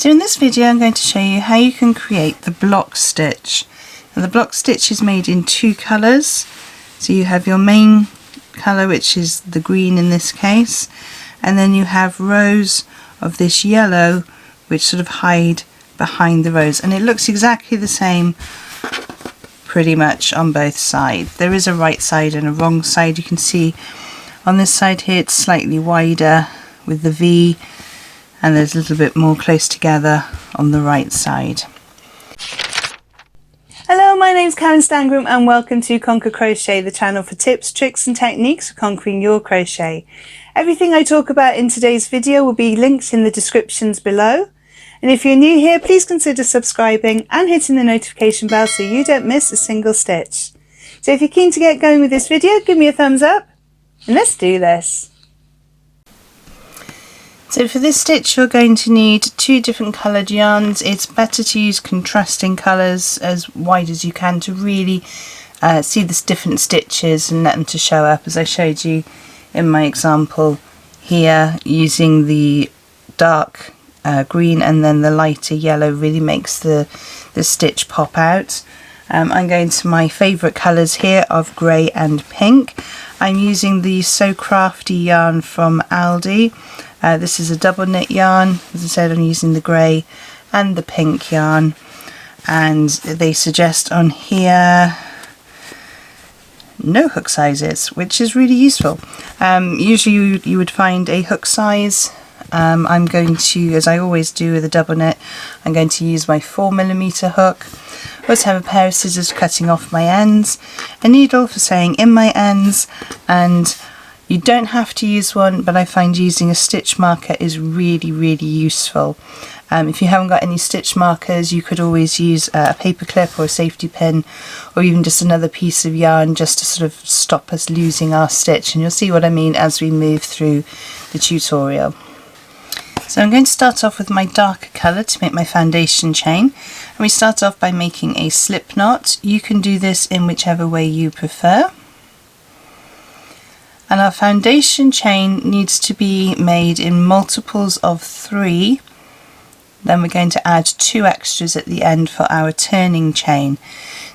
So in this video I'm going to show you how you can create the block stitch. Now, the block stitch is made in two colours. So you have your main colour, which is the green in this case, and then you have rows of this yellow which sort of hide behind the rows, and it looks exactly the same pretty much on both sides. There is a right side and a wrong side. You can see on this side here it's slightly wider with the V, and there's a little bit more close together on the right side. Hello, my name's Karen Stangram and welcome to Conquer Crochet, the channel for tips, tricks and techniques for conquering your crochet. Everything I talk about in today's video will be linked in the descriptions below. And if you're new here, please consider subscribing and hitting the notification bell so you don't miss a single stitch. So if you're keen to get going with this video, give me a thumbs up and let's do this. So for this stitch you're going to need two different coloured yarns. It's better to use contrasting colours as wide as you can to really see the different stitches and let them to show up, as I showed you in my example here. Using the dark green and then the lighter yellow really makes the stitch pop out. I'm going to my favourite colours here of grey and pink. I'm using the So Crafty yarn from Aldi. This is a double knit yarn. As I said, I'm using the grey and the pink yarn, and they suggest on here no hook sizes, which is really useful. Usually you would find a hook size. I'm going to, as I always do with a double knit, I'm going to use my 4mm hook. I also have a pair of scissors cutting off my ends, a needle for sewing in my ends, and you don't have to use one, but I find using a stitch marker is really useful. If you haven't got any stitch markers, you could always use a paper clip or a safety pin, or even just another piece of yarn just to sort of stop us losing our stitch, and you'll see what I mean as we move through the tutorial. So I'm going to start off with my darker colour to make my foundation chain, and we start off by making a slip knot. You can do this in whichever way you prefer. And our foundation chain needs to be made in multiples of 3. Then we're going to add 2 extras at the end for our turning chain.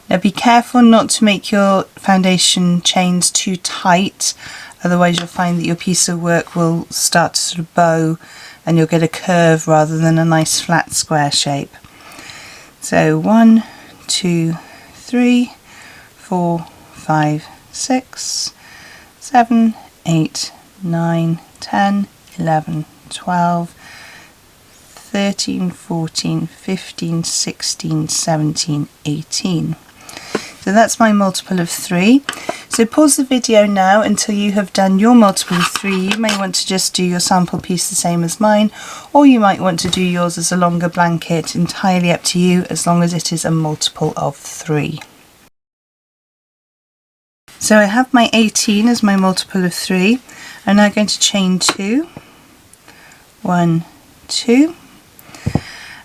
Now be careful not to make your foundation chains too tight, otherwise you'll find that your piece of work will start to sort of bow and you'll get a curve rather than a nice flat square shape. So 1, 2, 3, 4, 5, 6, 7, 8, 9, 10, 11, 12, 13, 14, 15, 16, 17, 18. So that's my multiple of 3. So pause the video now until you have done your multiple of 3. You may want to just do your sample piece the same as mine, or you might want to do yours as a longer blanket, entirely up to you, as long as it is a multiple of 3. So I have my 18 as my multiple of 3. I'm now going to chain 2, 1, 2,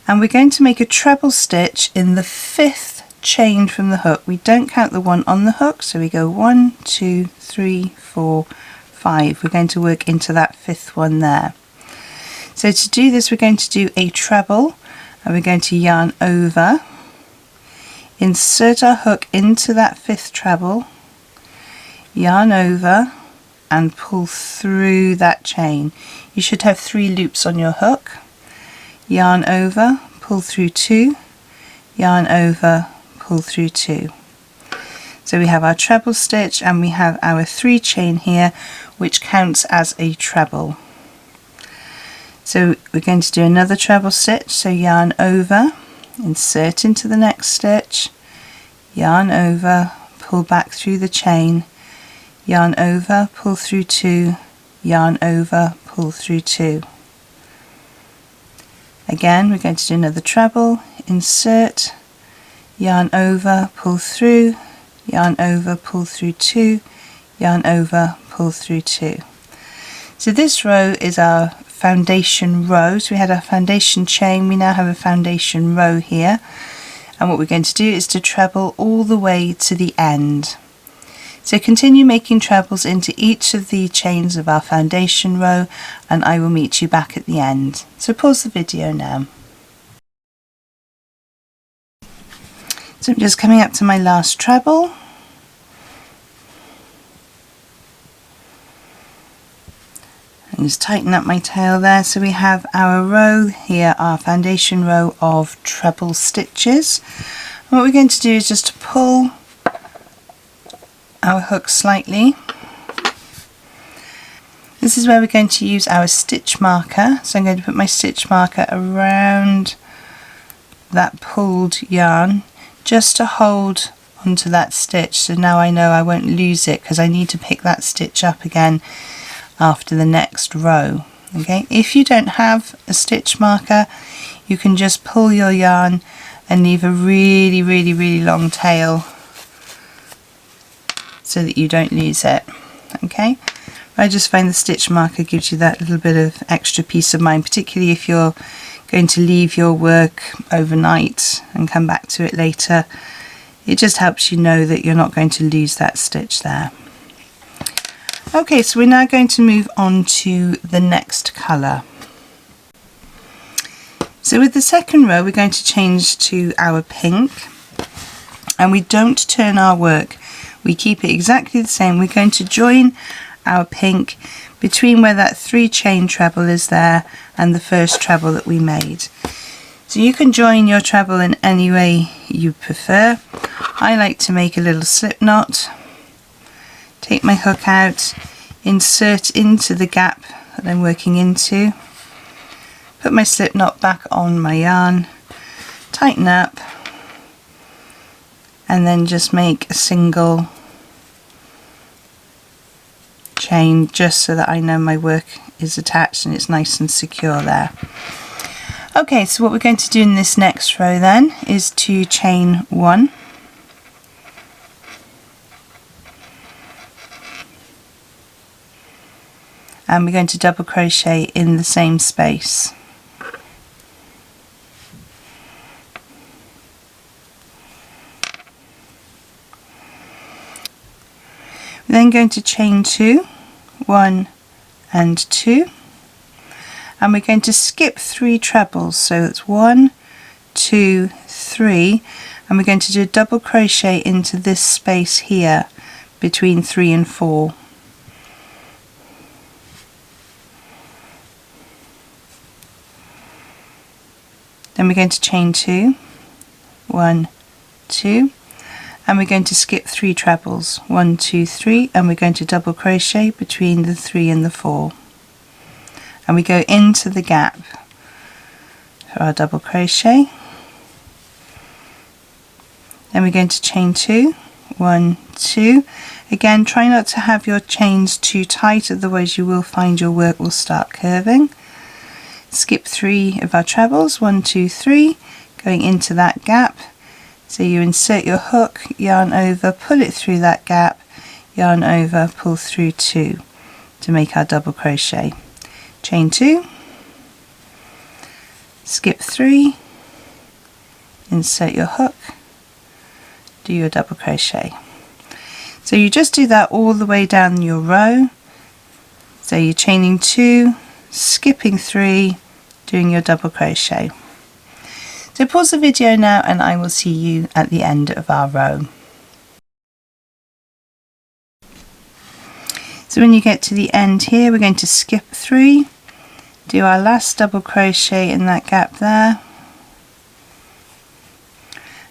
and we're going to make a treble stitch in the 5th chain from the hook. We don't count the one on the hook, so we go 1, 2, 3, 4, 5. We're going to work into that 5th one there. So to do this we're going to do a treble, and we're going to yarn over, insert our hook into that 5th treble, yarn over and pull through that chain. You should have 3 loops on your hook. Yarn over, pull through 2, yarn over, pull through 2. So we have our treble stitch and we have our 3 chain here, which counts as a treble. So we're going to do another treble stitch, so yarn over, insert into the next stitch, yarn over, pull back through the chain, yarn over, pull through 2, yarn over, pull through 2. Again we're going to do another treble, insert, yarn over, pull through, yarn over, pull through 2, yarn over, pull through 2. So this row is our foundation row. So we had our foundation chain, we now have a foundation row here, and what we're going to do is to treble all the way to the end. So continue making trebles into each of the chains of our foundation row and I will meet you back at the end. So pause the video now. So I'm just coming up to my last treble, and just tighten up my tail there. So we have our row here, our foundation row of treble stitches. And what we're going to do is just to pull our hook slightly. This is where we're going to use our stitch marker. So I'm going to put my stitch marker around that pulled yarn just to hold onto that stitch, so now I know I won't lose it because I need to pick that stitch up again after the next row. Okay, if you don't have a stitch marker, you can just pull your yarn and leave a really long tail so that you don't lose it. Okay, I just find the stitch marker gives you that little bit of extra peace of mind, particularly if you're going to leave your work overnight and come back to it later. It just helps you know that you're not going to lose that stitch there. Okay, so we're now going to move on to the next colour. So with the second row we're going to change to our pink, and we don't turn our work, we keep it exactly the same. We're going to join our pink between where that 3 chain treble is there and the first treble that we made. So you can join your treble in any way you prefer. I like to make a little slip knot, take my hook out, insert into the gap that I'm working into, put my slip knot back on my yarn, tighten up, and then just make a single chain just so that I know my work is attached and it's nice and secure there. Okay, so what we're going to do in this next row then is to chain 1, and we're going to double crochet in the same space. We're then going to chain 2, 1 and 2, and we're going to skip 3 trebles, so it's 1, 2, 3, and we're going to do a double crochet into this space here between 3 and 4. Then we're going to chain 2, 1, 2, and we're going to skip 3 trebles, 1, 2, 3, and we're going to double crochet between the 3 and the 4, and we go into the gap for our double crochet. Then we're going to chain 2, 1, 2. Again, try not to have your chains too tight, otherwise you will find your work will start curving. Skip 3 of our trebles, 1, 2, 3, going into that gap. So you insert your hook, yarn over, pull it through that gap, yarn over, pull through 2 to make our double crochet. Chain 2, skip 3, insert your hook, do your double crochet. So you just do that all the way down your row. So you're chaining 2, skipping 3, doing your double crochet. So pause the video now and I will see you at the end of our row. So when you get to the end here, we're going to skip 3, do our last double crochet in that gap there,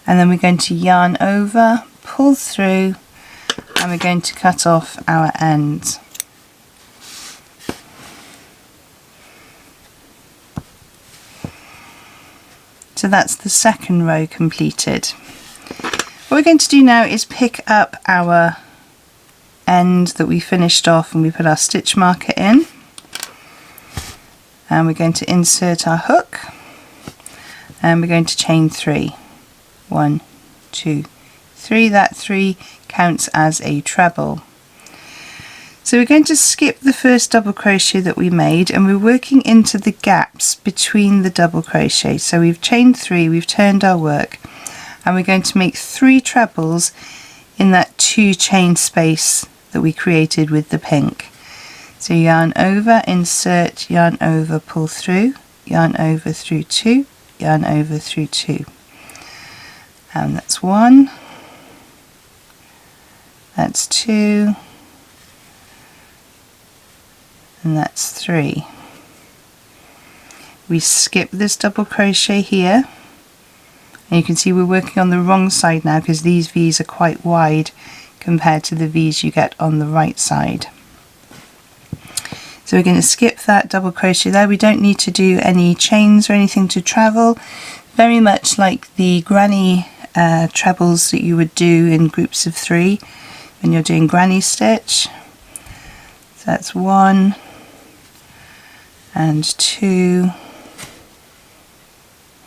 and then we're going to yarn over, pull through, and we're going to cut off our ends. So that's the second row completed. What we're going to do now is pick up our end that we finished off and we put our stitch marker in, and we're going to insert our hook, and we're going to chain 3, 1, 2, 3. That 3 counts as a treble. So we're going to skip the first double crochet that we made, and we're working into the gaps between the double crochet. So we've chained 3, we've turned our work, and we're going to make 3 trebles in that 2 chain space that we created with the pink. So yarn over, insert, yarn over, pull through, yarn over through 2, yarn over through 2, and that's 1, that's 2, and that's 3. We skip this double crochet here, and you can see we're working on the wrong side now because these V's are quite wide compared to the V's you get on the right side. So we're going to skip that double crochet there. We don't need to do any chains or anything to travel, very much like the granny trebles that you would do in groups of 3 when you're doing granny stitch. So that's 1 and 2,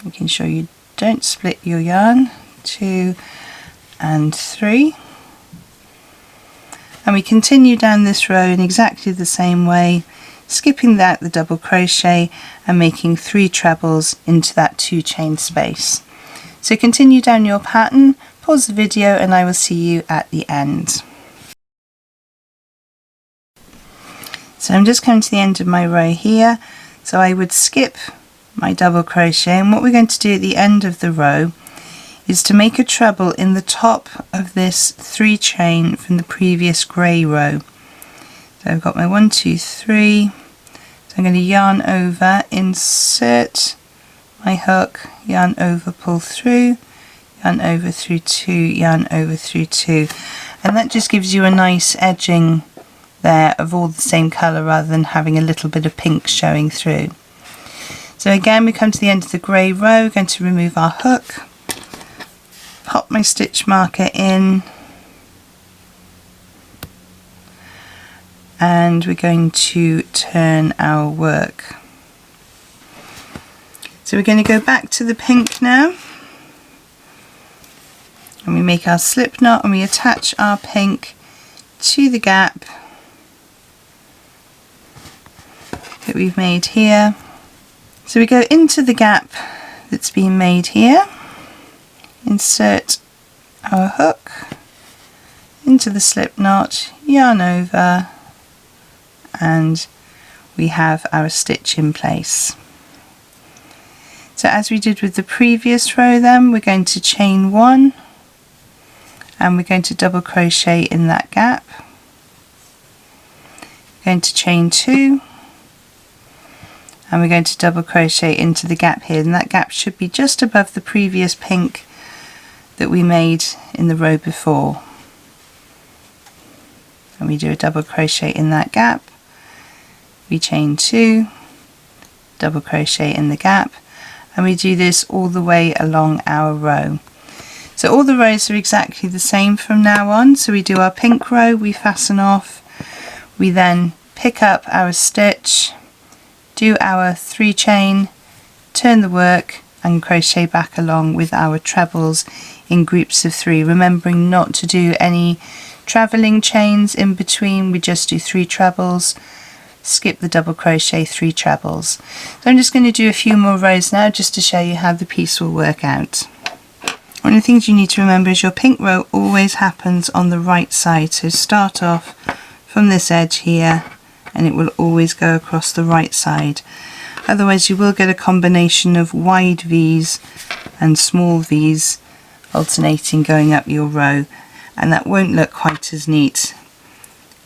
making sure you don't split your yarn, 2 and 3. And we continue down this row in exactly the same way, skipping that the double crochet and making 3 trebles into that 2 chain space. So continue down your pattern, pause the video, and I will see you at the end. So I'm just coming to the end of my row here, so I would skip my double crochet, and what we're going to do at the end of the row is to make a treble in the top of this 3 chain from the previous grey row. So I've got my 1, 2, 3, so I'm going to yarn over, insert my hook, yarn over, pull through, yarn over through 2, yarn over through 2, and that just gives you a nice edging there of all the same colour rather than having a little bit of pink showing through. So again, we come to the end of the grey row, we're going to remove our hook, pop my stitch marker in, and we're going to turn our work. So we're going to go back to the pink now, and we make our slip knot and we attach our pink to the gap that we've made here. So we go into the gap that's been made here, insert our hook into the slip knot, yarn over, and we have our stitch in place. So as we did with the previous row, then we're going to chain 1 and we're going to double crochet in that gap, going to chain 2, and we're going to double crochet into the gap here, and that gap should be just above the previous pink that we made in the row before. And we do a double crochet in that gap, we chain 2, double crochet in the gap, and we do this all the way along our row. So all the rows are exactly the same from now on. So we do our pink row, we fasten off, we then pick up our stitch, do our 3 chain, turn the work, and crochet back along with our trebles in groups of 3, remembering not to do any travelling chains in between. We just do 3 trebles, skip the double crochet, 3 trebles. So I'm just going to do a few more rows now just to show you how the piece will work out. One of the things you need to remember is your pink row always happens on the right side, so start off from this edge here and it will always go across the right side. Otherwise you will get a combination of wide V's and small V's alternating going up your row, and that won't look quite as neat.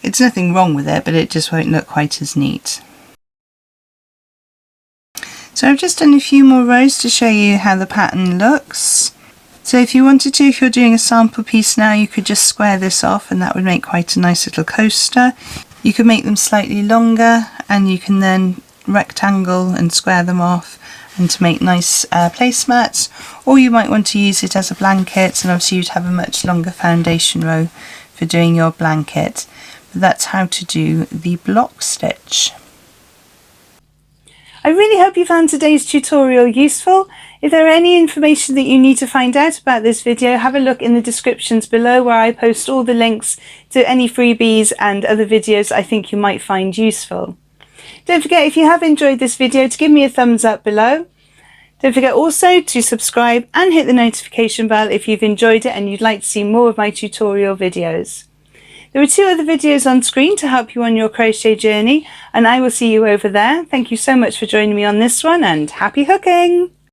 It's nothing wrong with it, but it just won't look quite as neat. So I've just done a few more rows to show you how the pattern looks. So if you wanted to, if you're doing a sample piece now, you could just square this off and that would make quite a nice little coaster. You could make them slightly longer and you can then rectangle and square them off and to make nice placemats, or you might want to use it as a blanket, and obviously you'd have a much longer foundation row for doing your blanket. But that's how to do the block stitch. I really hope you found today's tutorial useful. If there are any information that you need to find out about this video, have a look in the descriptions below where I post all the links to any freebies and other videos I think you might find useful. Don't forget, if you have enjoyed this video, to give me a thumbs up below. Don't forget also to subscribe and hit the notification bell if you've enjoyed it and you'd like to see more of my tutorial videos. There are 2 other videos on screen to help you on your crochet journey, and I will see you over there. Thank you so much for joining me on this one, and happy hooking!